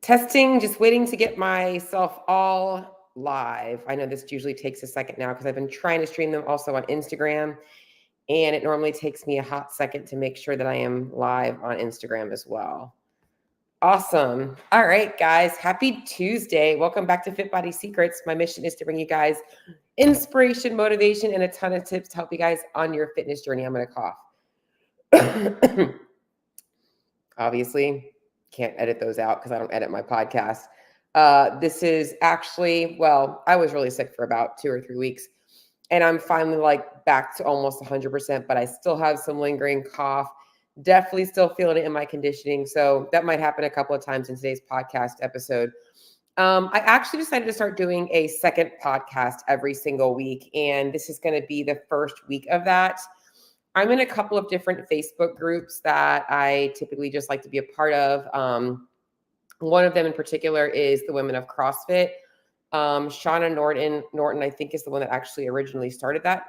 Testing, just waiting to get myself all live. I know this usually takes a second now because I've been trying to stream them also on Instagram, and it normally takes me a hot second to make sure that I am live on Instagram as well. Awesome. All right, guys. Happy Tuesday. Welcome back to Fit Body Secrets. My mission is to bring you guys inspiration, motivation, and a ton of tips to help you guys on your fitness journey. I'm going to cough. Obviously, can't edit those out because I don't edit my podcast. This is actually, I was really sick for about 2 or 3 weeks, and I'm finally back to almost 100%, but I still have some lingering cough. Definitely still feeling it in my conditioning. So that might happen a couple of times in today's podcast episode. I actually decided to start doing a second podcast every single week, and this is going to be the first week of that. I'm in a couple of different Facebook groups that I typically just like to be a part of. One of them in particular is the Women of CrossFit. Shauna Norton, I think, is the one that actually originally started that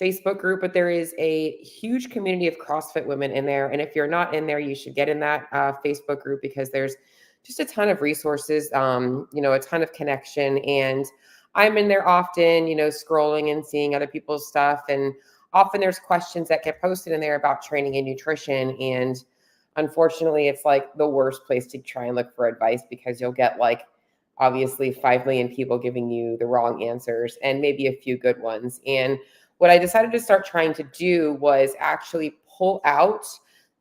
Facebook group, but there is a huge community of CrossFit women in there. And if you're not in there, you should get in that Facebook group because there's just a ton of resources, a ton of connection. And I'm in there often, scrolling and seeing other people's stuff. And often there's questions that get posted in there about training and nutrition. And unfortunately, it's the worst place to try and look for advice because you'll get obviously 5 million people giving you the wrong answers and maybe a few good ones. And what I decided to start trying to do was actually pull out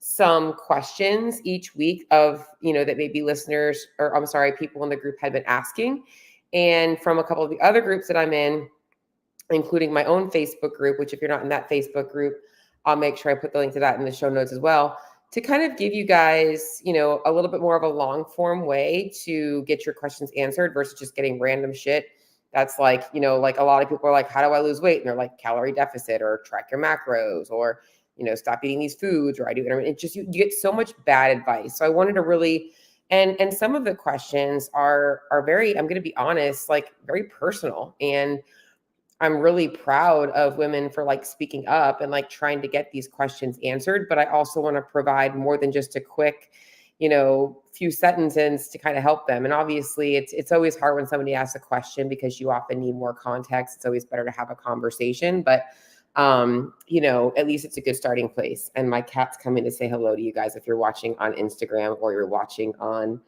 some questions each week of, that maybe listeners, or I'm sorry, people in the group had been asking. And from a couple of the other groups that I'm in, including my own Facebook group, which if you're not in that Facebook group, I'll make sure I put the link to that in the show notes as well, to kind of give you guys, a little bit more of a long form way to get your questions answered versus just getting random shit. That's a lot of people are how do I lose weight? And they're calorie deficit or track your macros or, stop eating these foods or I do intermittent. It just, you get so much bad advice. So I wanted to really, and some of the questions are very, I'm going to be honest, very personal. And I'm really proud of women for speaking up and trying to get these questions answered. But I also want to provide more than just a quick, few sentences to kind of help them. And obviously it's always hard when somebody asks a question because you often need more context. It's always better to have a conversation, but at least it's a good starting place. And my cat's coming to say hello to you guys. If you're watching on Instagram or you're watching on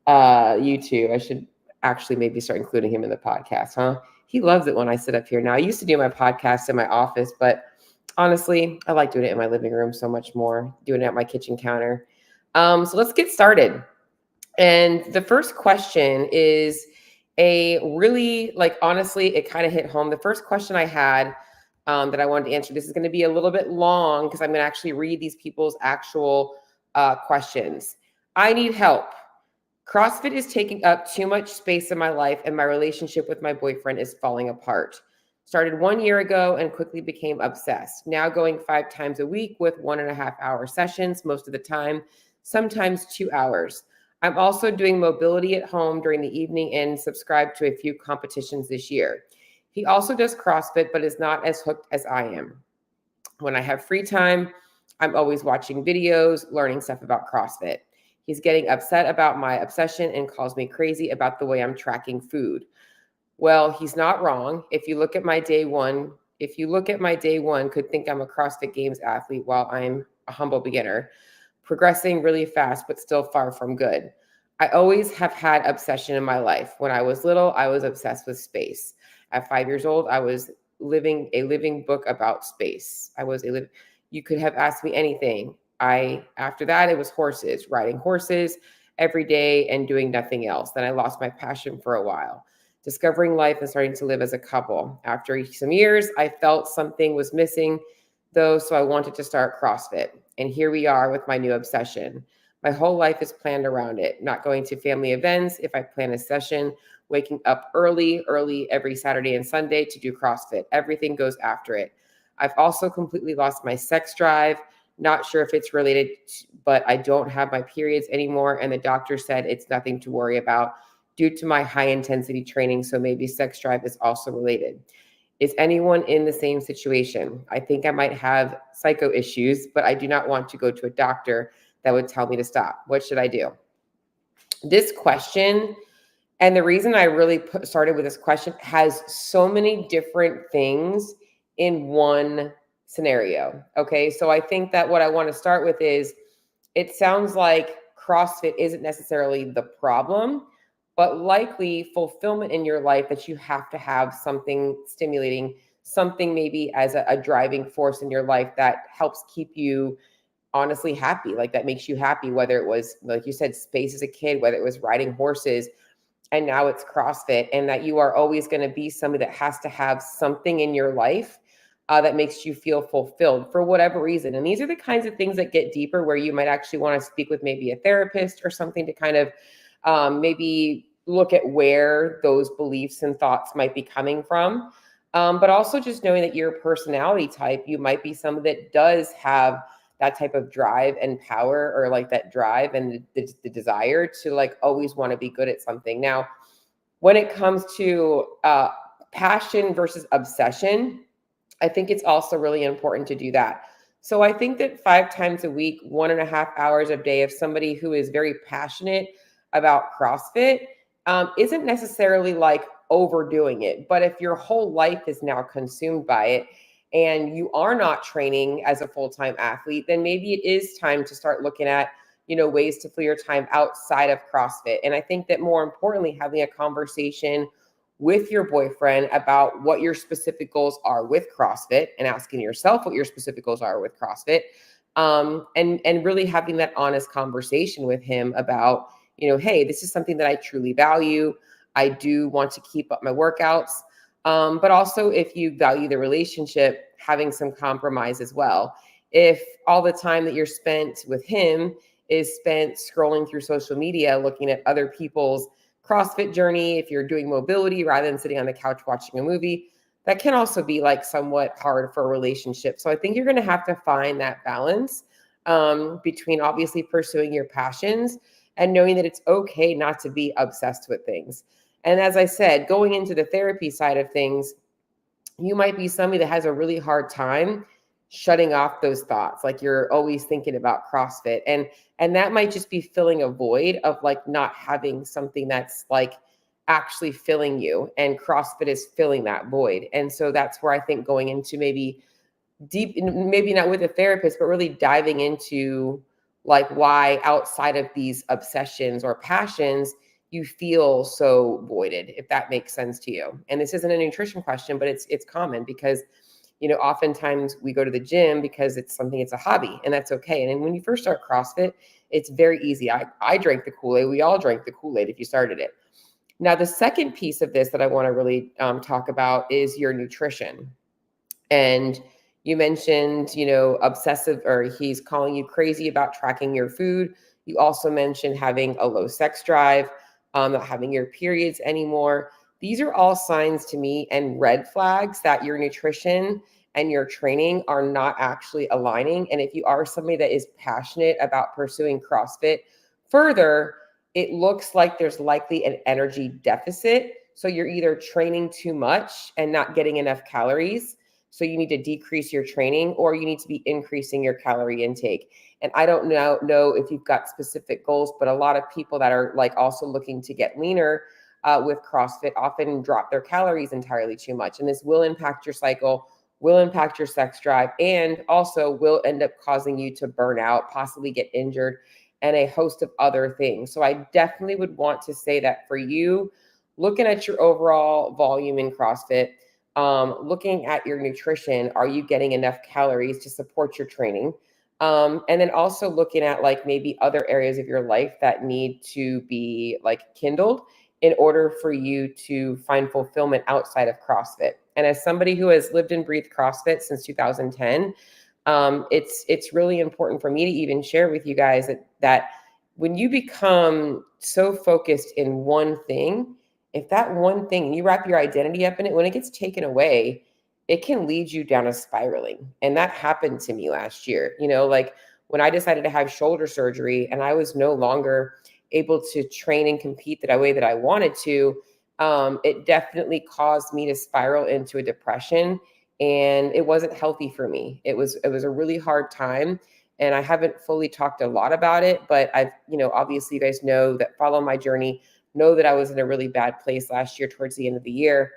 YouTube, I should actually maybe start including him in the podcast, huh? He loves it when I sit up here. Now, I used to do my podcast in my office, but honestly, I like doing it in my living room so much more, doing it at my kitchen counter. So let's get started. And the first question is a really, honestly, it kind of hit home. The first question I had that I wanted to answer, this is going to be a little bit long because I'm going to actually read these people's actual questions. I need help. CrossFit is taking up too much space in my life and my relationship with my boyfriend is falling apart. Started 1 year ago and quickly became obsessed. Now going 5 times a week with 1.5 hour sessions most of the time, sometimes 2 hours. I'm also doing mobility at home during the evening and subscribed to a few competitions this year. He also does CrossFit, but is not as hooked as I am. When I have free time, I'm always watching videos, learning stuff about CrossFit. He's getting upset about my obsession and calls me crazy about the way I'm tracking food. Well, he's not wrong. If you look at my day one, could think I'm a CrossFit Games athlete while I'm a humble beginner, progressing really fast, but still far from good. I always have had obsession in my life. When I was little, I was obsessed with space. At 5 years old, I was living a living book about space. You could have asked me anything. After that, it was horses, riding horses every day and doing nothing else. Then I lost my passion for a while, discovering life and starting to live as a couple. After some years, I felt something was missing though, so I wanted to start CrossFit. And here we are with my new obsession. My whole life is planned around it, not going to family events if I plan a session, waking up early every Saturday and Sunday to do CrossFit. Everything goes after it. I've also completely lost my sex drive. Not sure if it's related, but I don't have my periods anymore. And the doctor said it's nothing to worry about due to my high intensity training. So maybe sex drive is also related. Is anyone in the same situation? I think I might have psycho issues, but I do not want to go to a doctor that would tell me to stop. What should I do? This question, and the reason I really started with this question, has so many different things in one scenario. Okay. So I think that what I want to start with is, it sounds like CrossFit isn't necessarily the problem, but likely fulfillment in your life, that you have to have something stimulating, something maybe as a driving force in your life that helps keep you honestly happy, like that makes you happy, whether it was, like you said, space as a kid, whether it was riding horses, and now it's CrossFit, and that you are always going to be somebody that has to have something in your life that makes you feel fulfilled for whatever reason. And these are the kinds of things that get deeper, where you might actually want to speak with maybe a therapist or something to kind of maybe look at where those beliefs and thoughts might be coming from. But also just knowing that your personality type, you might be someone that does have that type of drive and power, or like that drive and the desire to like always want to be good at something. Now, when it comes to passion versus obsession, I think it's also really important to do that. So I think that 5 times a week, 1.5 hours a day of somebody who is very passionate about CrossFit isn't necessarily like overdoing it. But if your whole life is now consumed by it, and you are not training as a full-time athlete, then maybe it is time to start looking at, ways to fill your time outside of CrossFit. And I think that more importantly, having a conversation with your boyfriend about what your specific goals are with CrossFit, and asking yourself what your specific goals are with CrossFit. And really having that honest conversation with him about, hey, this is something that I truly value. I do want to keep up my workouts. But also, if you value the relationship, having some compromise as well. If all the time that you're spent with him is spent scrolling through social media, looking at other people's CrossFit journey, if you're doing mobility rather than sitting on the couch watching a movie, that can also be like somewhat hard for a relationship. So I think you're going to have to find that balance between obviously pursuing your passions and knowing that it's okay not to be obsessed with things. And as I said, going into the therapy side of things, you might be somebody that has a really hard time shutting off those thoughts. Like you're always thinking about CrossFit, and that might just be filling a void of like not having something that's like actually filling you, and CrossFit is filling that void. And so that's where I think going into maybe deep, maybe not with a therapist, but really diving into like why outside of these obsessions or passions you feel so voided, if that makes sense to you. And this isn't a nutrition question, but it's common because oftentimes we go to the gym because it's a hobby, and that's okay. And then when you first start CrossFit, it's very easy. I drank the Kool-Aid. We all drank the Kool-Aid if you started it. Now, the second piece of this that I want to really talk about is your nutrition. And you mentioned, obsessive, or he's calling you crazy about tracking your food. You also mentioned having a low sex drive, not having your periods anymore. These are all signs to me and red flags that your nutrition and your training are not actually aligning. And if you are somebody that is passionate about pursuing CrossFit further, it looks like there's likely an energy deficit. So you're either training too much and not getting enough calories, so you need to decrease your training, or you need to be increasing your calorie intake. And I don't know if you've got specific goals, but a lot of people that are like also looking to get leaner with CrossFit often drop their calories entirely too much. And this will impact your cycle, will impact your sex drive, and also will end up causing you to burn out, possibly get injured, and a host of other things. So I definitely would want to say that for you, looking at your overall volume in CrossFit, looking at your nutrition, are you getting enough calories to support your training? And then also looking at like maybe other areas of your life that need to be like kindled in order for you to find fulfillment outside of CrossFit. And as somebody who has lived and breathed CrossFit since 2010, it's really important for me to even share with you guys that when you become so focused in one thing, if that one thing, you wrap your identity up in it, when it gets taken away, it can lead you down a spiraling. And that happened to me last year. Like when I decided to have shoulder surgery and I was no longer able to train and compete the way that I wanted to, it definitely caused me to spiral into a depression, and it wasn't healthy for me. It was a really hard time. And I haven't fully talked a lot about it, but I've, obviously you guys know that follow my journey, know that I was in a really bad place last year towards the end of the year.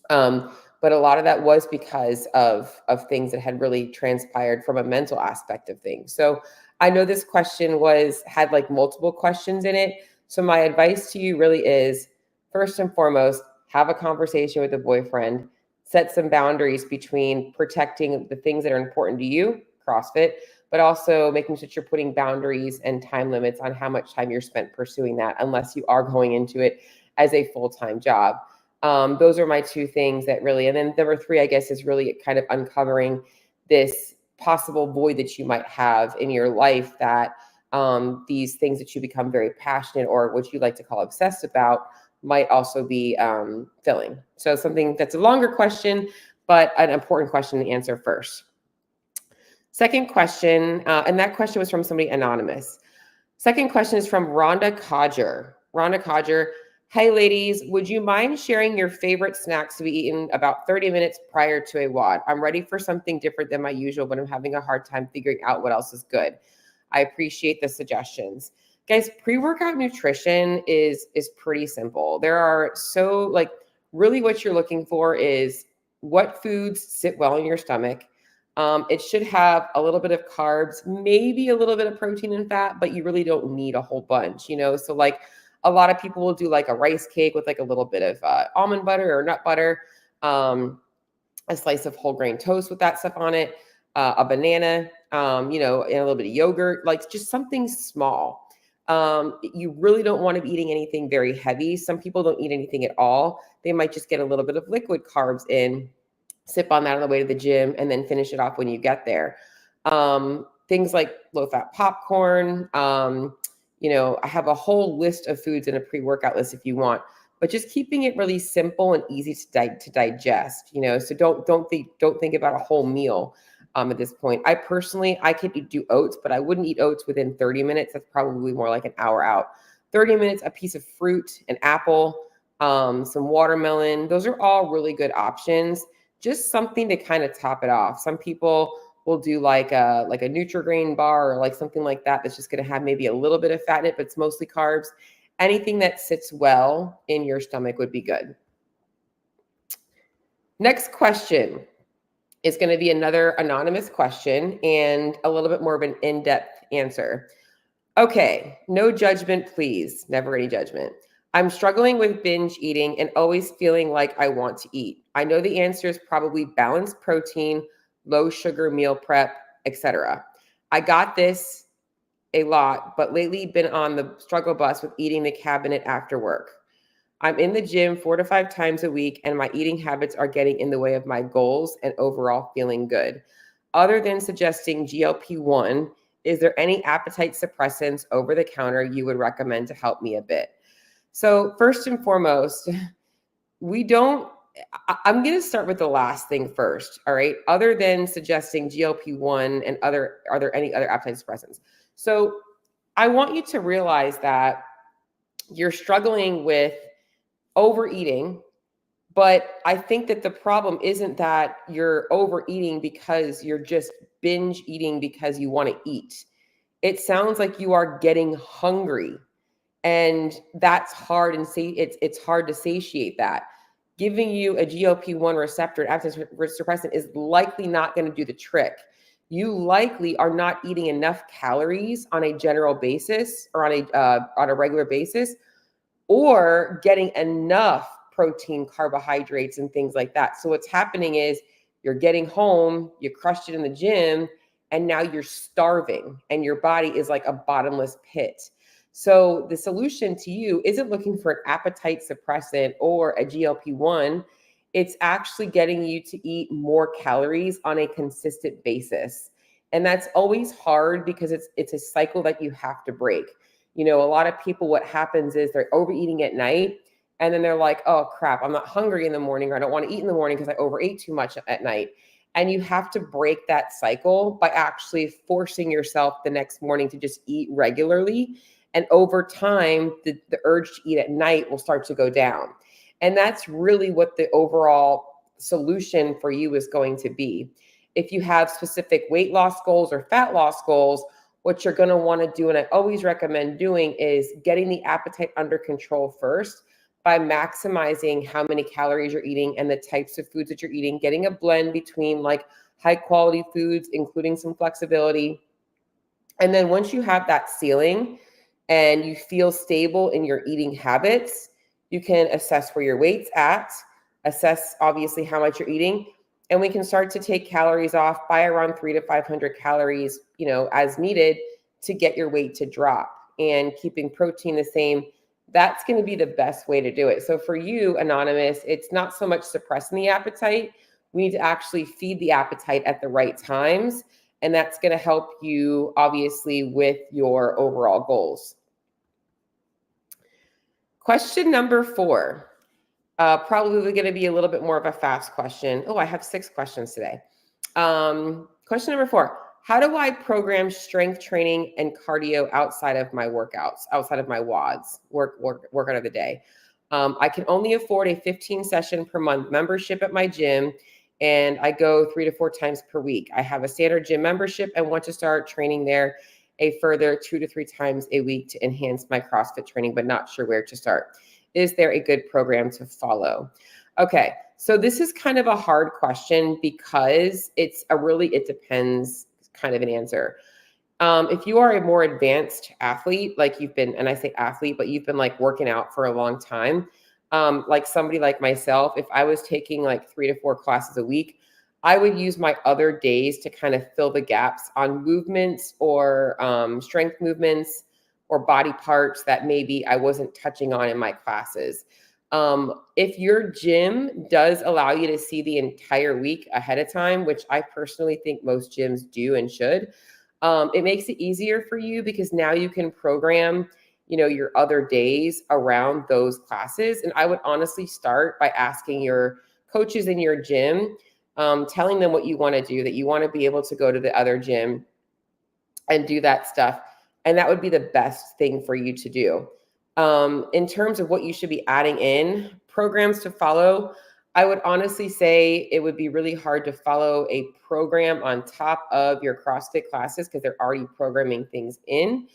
But a lot of that was because of things that had really transpired from a mental aspect of things. So I know this question had like multiple questions in it. So my advice to you really is, first and foremost, have a conversation with a boyfriend, set some boundaries between protecting the things that are important to you, CrossFit, but also making sure that you're putting boundaries and time limits on how much time you're spent pursuing that, unless you are going into it as a full-time job. Those are my two things that really, and then number three, I guess, is really kind of uncovering this possible void that you might have in your life that these things that you become very passionate or what you like to call obsessed about might also be filling. So something that's a longer question, but an important question to answer first. Second question, and that question was from somebody anonymous. Second question is from Rhonda Codger. Rhonda Codger, hey ladies, would you mind sharing your favorite snacks to be eaten about 30 minutes prior to a WOD? I'm ready for something different than my usual, but I'm having a hard time figuring out what else is good. I appreciate the suggestions. Guys, pre-workout nutrition is pretty simple. There are really what you're looking for is what foods sit well in your stomach. It should have a little bit of carbs, maybe a little bit of protein and fat, but you really don't need a whole bunch, So like a lot of people will do like a rice cake with like a little bit of almond butter or nut butter, a slice of whole grain toast with that stuff on it, a banana, and a little bit of yogurt, like just something small. You really don't want to be eating anything very heavy. Some people don't eat anything at all. They might just get a little bit of liquid carbs in, sip on that on the way to the gym, and then finish it off when you get there. Things like low-fat popcorn. I have a whole list of foods in a pre-workout list if you want, but just keeping it really simple and easy to digest. So don't think about a whole meal at this point. I could do oats, but I wouldn't eat oats within 30 minutes. That's probably more like an hour out. 30 minutes, a piece of fruit, an apple, some watermelon. Those are all really good options. Just something to kind of top it off. Some people will do like a Nutri-Grain bar or like something like that that's just going to have maybe a little bit of fat in it, but it's mostly carbs. Anything that sits well in your stomach would be good. Next question is going to be another anonymous question and a little bit more of an in-depth answer. Okay, no judgment, please. Never any judgment. I'm struggling with binge eating and always feeling like I want to eat. I know the answer is probably balanced protein, low sugar meal prep, etc. I got this a lot, but lately been on the struggle bus with eating the cabinet after work. I'm in the gym 4 to 5 times a week, and my eating habits are getting in the way of my goals and overall feeling good. Other than suggesting GLP-1, is there any appetite suppressants over the counter you would recommend to help me a bit? So first and foremost, I'm going to start with the last thing first. All right. Other than suggesting GLP-1 and are there any other appetite suppressants? So I want you to realize that you're struggling with overeating, but I think that the problem isn't that you're overeating because you're just binge eating because you want to eat. It sounds like you are getting hungry. And that's hard, and it's hard to satiate that. Giving you a GLP-1 receptor, appetite suppressant, is likely not going to do the trick. You likely are not eating enough calories on a general basis or on a regular basis, or getting enough protein, carbohydrates, and things like that. So what's happening is you're getting home, you crushed it in the gym, and now you're starving, and your body is like a bottomless pit. So the solution to you isn't looking for an appetite suppressant or a GLP-1. It's actually getting you to eat more calories on a consistent basis. And that's always hard because it's a cycle that you have to break. A lot of people, what happens is they're overeating at night, and then they're like, oh crap, I'm not hungry in the morning, or I don't want to eat in the morning because I overate too much at night. And you have to break that cycle by actually forcing yourself the next morning to just eat regularly. And over time, the urge to eat at night will start to go down. And that's really what the overall solution for you is going to be. If you have specific weight loss goals or fat loss goals, what you're going to want to do, and I always recommend doing, is getting the appetite under control first by maximizing how many calories you're eating and the types of foods that you're eating, getting a blend between like high quality foods, including some flexibility. And then once you have that ceiling and you feel stable in your eating habits, you can assess where your weight's at, assess obviously how much you're eating, and we can start to take calories off by around 300 to 500 calories, as needed to get your weight to drop. And keeping protein the same, that's going to be the best way to do it. So for you, Anonymous, it's not so much suppressing the appetite. We need to actually feed the appetite at the right times. And that's going to help you, obviously, with your overall goals. Question number 4. Probably going to be a little bit more of a fast question. Oh, I have 6 questions today. Question number 4. How do I program strength training and cardio outside of my workouts, outside of my WODs, workout of the day? I can only afford a 15 session per month membership at my gym, and I go 3 to 4 times per week. I have a standard gym membership and want to start training there a further 2 to 3 times a week to enhance my CrossFit training, but not sure where to start. Is there a good program to follow? Okay, so this is kind of a hard question because it depends kind of an answer. If you are a more advanced athlete, like you've been, and I say athlete, but you've been like working out for a long time, like somebody like myself, if I was taking like 3 to 4 classes a week, I would use my other days to kind of fill the gaps on movements or strength movements or body parts that maybe I wasn't touching on in my classes. If your gym does allow you to see the entire week ahead of time, which I personally think most gyms do and should, it makes it easier for you because now you can program, your other days around those classes. And I would honestly start by asking your coaches in your gym, telling them what you want to do, that you want to be able to go to the other gym and do that stuff. And that would be the best thing for you to do. In terms of what you should be adding in, programs to follow, I would honestly say it would be really hard to follow a program on top of your CrossFit classes because they're already programming things in.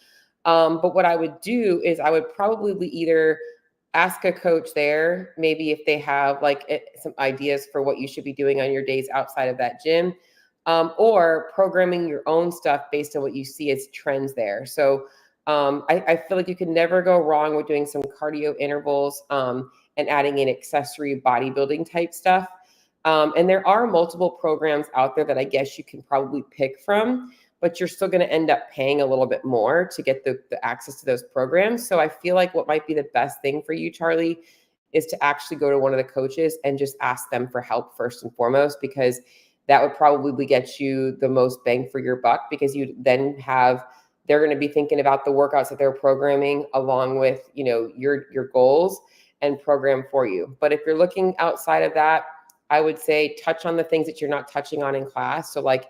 But what I would do is I would probably either ask a coach there, maybe if they have like some ideas for what you should be doing on your days outside of that gym, or programming your own stuff based on what you see as trends there. So I feel like you can never go wrong with doing some cardio intervals and adding in accessory bodybuilding type stuff. And there are multiple programs out there that I guess you can probably pick from, but you're still going to end up paying a little bit more to get the access to those programs. So I feel like what might be the best thing for you, Charlie, is to actually go to one of the coaches and just ask them for help first and foremost, because that would probably get you the most bang for your buck, because you then they're going to be thinking about the workouts that they're programming along with, your goals and program for you. But if you're looking outside of that, I would say touch on the things that you're not touching on in class. So like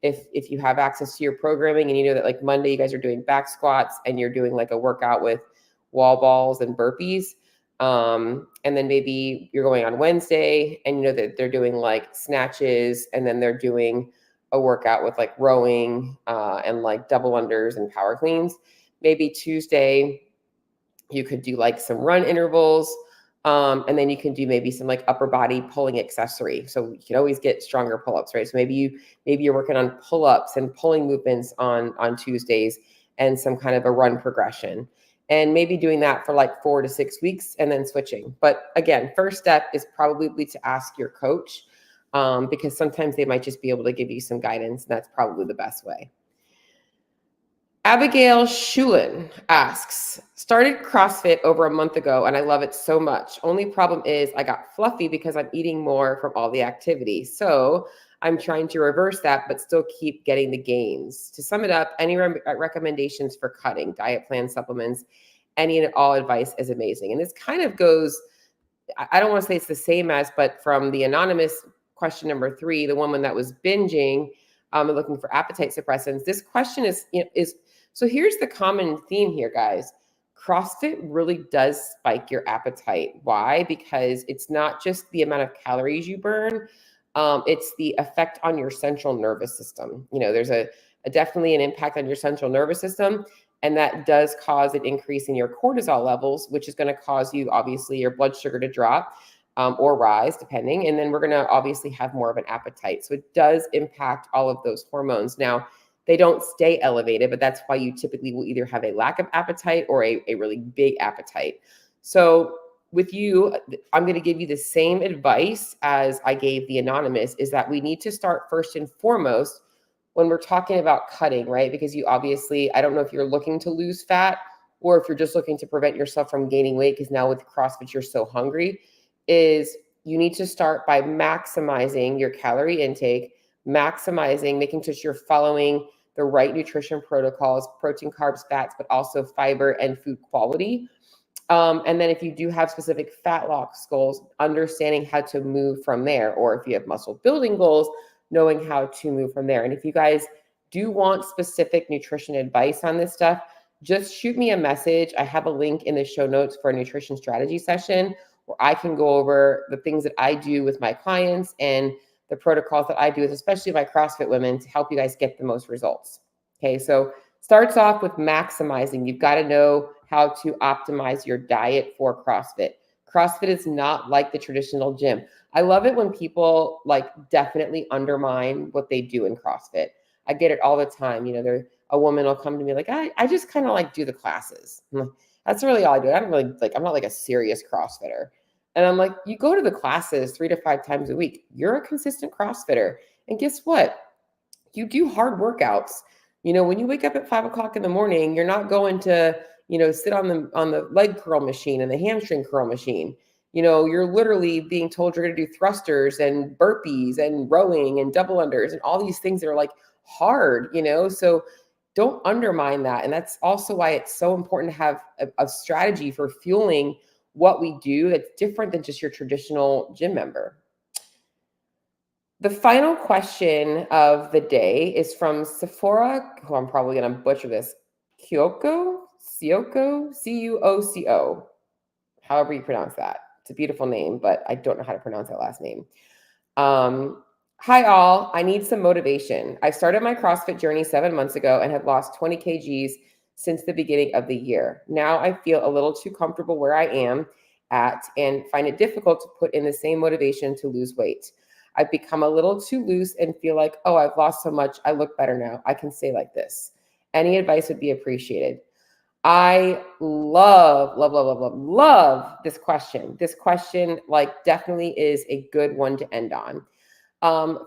if you have access to your programming and you know that like Monday you guys are doing back squats and you're doing like a workout with wall balls and burpees, and then maybe you're going on Wednesday and you know that they're doing like snatches, and then they're doing a workout with like rowing and like double unders and power cleans. Maybe Tuesday you could do like some run intervals, and then you can do maybe some like upper body pulling accessory. So you can always get stronger pull-ups, right? So maybe you're working on pull-ups and pulling movements on Tuesdays and some kind of a run progression. And maybe doing that for like 4 to 6 weeks and then switching. But again, first step is probably to ask your coach, because sometimes they might just be able to give you some guidance, and that's probably the best way. Abigail Shulin asks, started CrossFit over a month ago and I love it so much. Only problem is I got fluffy because I'm eating more from all the activity. So I'm trying to reverse that, but still keep getting the gains. To sum it up, any recommendations for cutting, diet plans, supplements, any and all advice is amazing. And this kind of goes, I don't want to say it's the same as, but from the anonymous question number 3, the woman that was binging and looking for appetite suppressants, this question is so here's the common theme here, guys. CrossFit really does spike your appetite. Why? Because it's not just the amount of calories you burn. It's the effect on your central nervous system. There's a definitely an impact on your central nervous system, and that does cause an increase in your cortisol levels, which is going to cause you, obviously, your blood sugar to drop or rise, depending. And then we're going to obviously have more of an appetite. So it does impact all of those hormones. Now, they don't stay elevated, but that's why you typically will either have a lack of appetite or a really big appetite. So with you, I'm going to give you the same advice as I gave the anonymous, is that we need to start first and foremost when we're talking about cutting, right? Because you obviously, I don't know if you're looking to lose fat or if you're just looking to prevent yourself from gaining weight, because now with CrossFit, you're so hungry, is you need to start by maximizing your calorie intake, making sure you're following the right nutrition protocols, protein, carbs, fats, but also fiber and food quality. And then if you do have specific fat loss goals, understanding how to move from there, or if you have muscle building goals, knowing how to move from there. And if you guys do want specific nutrition advice on this stuff, just shoot me a message. I have a link in the show notes for a nutrition strategy session where I can go over the things that I do with my clients and the protocols that I do with especially my CrossFit women to help you guys get the most results. Okay, so starts off with maximizing. You've got to know how to optimize your diet for CrossFit. CrossFit is not like the traditional gym. I love it when people definitely undermine what they do in CrossFit. I get it all the time. A woman will come to me like, I just kind of do the classes. That's really all I do. I don't really I'm not a serious CrossFitter. And I'm like, you go to the classes 3 to 5 times a week. You're a consistent CrossFitter. And guess what? You do hard workouts. When you wake up at 5 o'clock in the morning, you're not going to, sit on the leg curl machine and the hamstring curl machine. You're literally being told you're going to do thrusters and burpees and rowing and double unders and all these things that are hard, so don't undermine that. And that's also why it's so important to have a strategy for fueling what we do that's different than just your traditional gym member. The final question of the day is from Sephora, who I'm probably going to butcher this, Cuoco, C-U-O-C-O, however you pronounce that. It's a beautiful name, but I don't know how to pronounce that last name. Hi all, I need some motivation. I started my CrossFit journey 7 months ago and have lost 20 kgs since the beginning of the year. Now I feel a little too comfortable where I am at and find it difficult to put in the same motivation to lose weight. I've become a little too loose and feel like, oh, I've lost so much. I look better now. I can say like this. Any advice would be appreciated. I love this question. This question definitely is a good one to end on.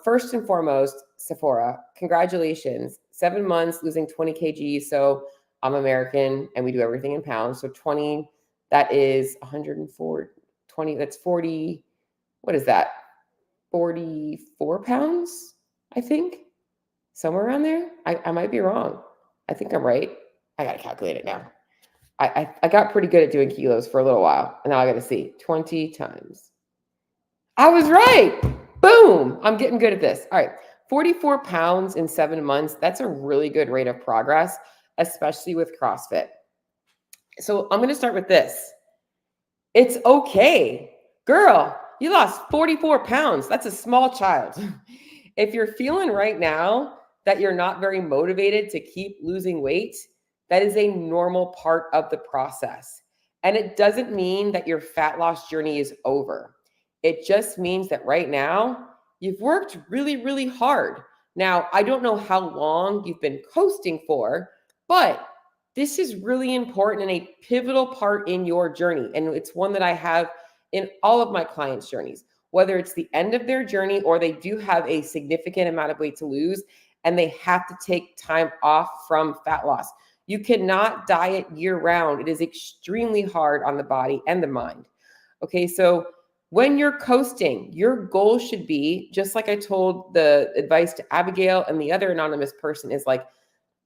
First and foremost, Sephora, congratulations. 7 months, losing 20 kgs. So I'm American and we do everything in pounds. So 20, that is 104, 20, that's 40. What is that? 44 pounds, I think. Somewhere around there. I might be wrong. I think I'm right. I got to calculate it now. I got pretty good at doing kilos for a little while. And now I got to see 20 times. I was right. Boom. I'm getting good at this. All right. 44 pounds in 7 months. That's a really good rate of progress, especially with CrossFit. So I'm going to start with this. It's okay. Girl, you lost 44 pounds. That's a small child. If you're feeling right now that you're not very motivated to keep losing weight, that is a normal part of the process. And it doesn't mean that your fat loss journey is over. It just means that right now you've worked really, really hard. Now, I don't know how long you've been coasting for, but this is really important and a pivotal part in your journey. And it's one that I have in all of my clients' journeys, whether it's the end of their journey or they do have a significant amount of weight to lose and they have to take time off from fat loss. You cannot diet year round. It is extremely hard on the body and the mind. Okay, so when you're coasting, your goal should be, just like I told the advice to Abigail and the other anonymous person, is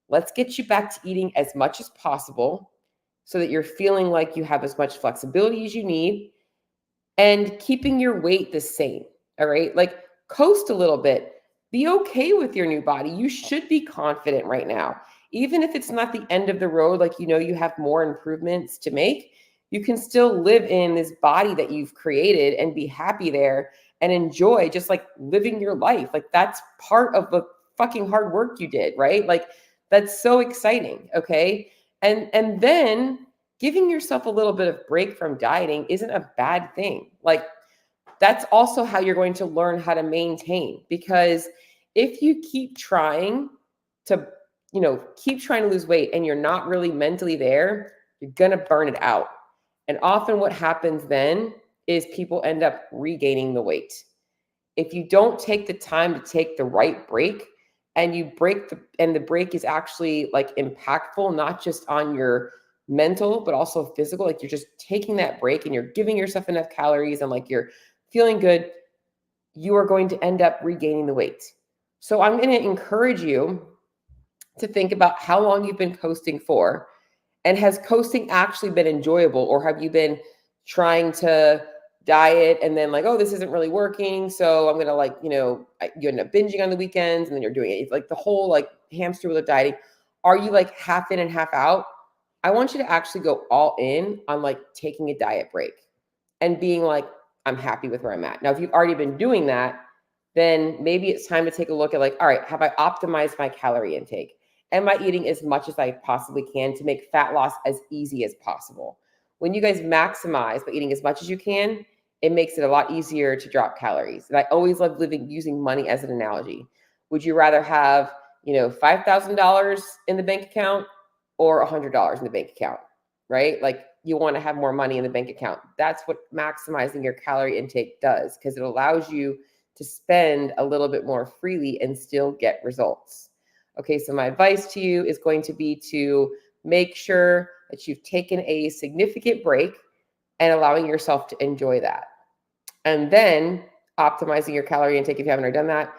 let's get you back to eating as much as possible so that you're feeling like you have as much flexibility as you need and keeping your weight the same. All right, coast a little bit. Be okay with your new body. You should be confident right now. Even if it's not the end of the road, you have more improvements to make, you can still live in this body that you've created and be happy there and enjoy just like living your life. Like that's part of the fucking hard work you did, right? Like that's so exciting. Okay. And then giving yourself a little bit of break from dieting isn't a bad thing. Like that's also how you're going to learn how to maintain, because if you keep trying to, keep trying to lose weight and you're not really mentally there, you're going to burn it out. And often what happens then is people end up regaining the weight. If you don't take the time to take the right break, and you and the break is actually like impactful, not just on your mental, but also physical, like you're just taking that break and you're giving yourself enough calories and like you're feeling good, you are going to end up regaining the weight. So I'm going to encourage you to think about how long you've been coasting for. And has coasting actually been enjoyable, or have you been trying to diet and then like, oh, this isn't really working, so I'm going to like, you end up binging on the weekends and then you're doing it. It's like the whole like hamster wheel of dieting. Are you like half in and half out? I want you to actually go all in on like taking a diet break and being like, I'm happy with where I'm at. Now, if you've already been doing that, then maybe it's time to take a look at like, all right, have I optimized my calorie intake? Am I eating as much as I possibly can to make fat loss as easy as possible? When you guys maximize by eating as much as you can, it makes it a lot easier to drop calories. And I always love using money as an analogy. Would you rather have, $5,000 in the bank account or $100 in the bank account, right? Like you want to have more money in the bank account. That's what maximizing your calorie intake does, because it allows you to spend a little bit more freely and still get results. Okay, so my advice to you is going to be to make sure that you've taken a significant break and allowing yourself to enjoy that. And then optimizing your calorie intake if you haven't already done that.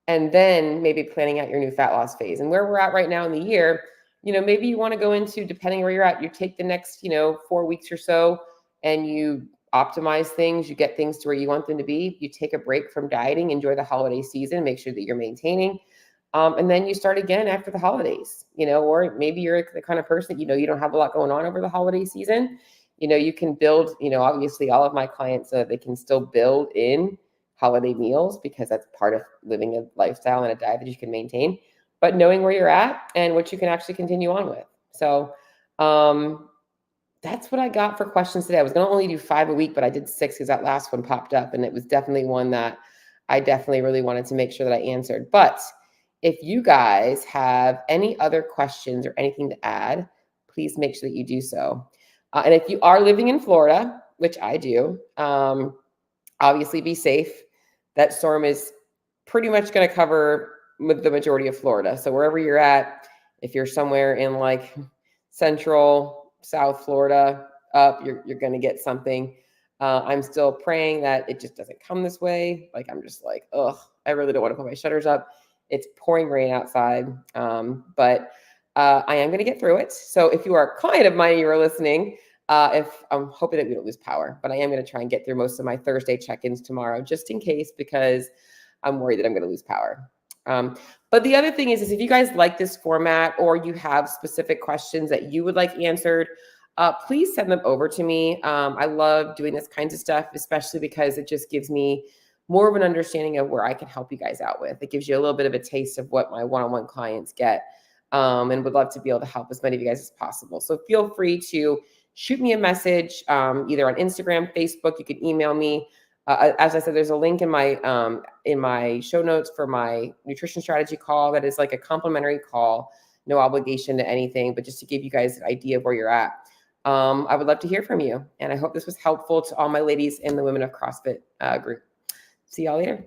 And then maybe planning out your new fat loss phase. And where we're at right now in the year, maybe you want to go into, depending where you're at, you take the next, 4 weeks or so and you optimize things, you get things to where you want them to be. You take a break from dieting, enjoy the holiday season, make sure that you're maintaining. And then you start again after the holidays, or maybe you're the kind of person that, you don't have a lot going on over the holiday season. You can build, obviously all of my clients, they can still build in holiday meals because that's part of living a lifestyle and a diet that you can maintain, but knowing where you're at and what you can actually continue on with. So that's what I got for questions today. I was going to only do 5 a week, but I did 6 because that last one popped up and it was definitely one that I definitely really wanted to make sure that I answered. But if you guys have any other questions or anything to add, please make sure that you do so. And if you are living in Florida, which I do, obviously be safe. That storm is pretty much going to cover the majority of Florida. So wherever you're at, if you're somewhere in like central, South Florida, you're going to get something. I'm still praying that it just doesn't come this way. Like, I'm just like, I really don't want to put my shutters up. It's pouring rain outside, but I am going to get through it. So if you are a client of mine and you are listening, if I'm hoping that we don't lose power, but I am going to try and get through most of my Thursday check-ins tomorrow, just in case, because I'm worried that I'm going to lose power. But the other thing is if you guys like this format or you have specific questions that you would like answered, please send them over to me. I love doing this kinds of stuff, especially because it just gives me more of an understanding of where I can help you guys out with. It gives you a little bit of a taste of what my one-on-one clients get, and would love to be able to help as many of you guys as possible. So feel free to shoot me a message, either on Instagram, Facebook. You can email me. As I said, there's a link in my show notes for my nutrition strategy call. That is like a complimentary call, no obligation to anything, but just to give you guys an idea of where you're at. I would love to hear from you. And I hope this was helpful to all my ladies in the Women of CrossFit group. See y'all later.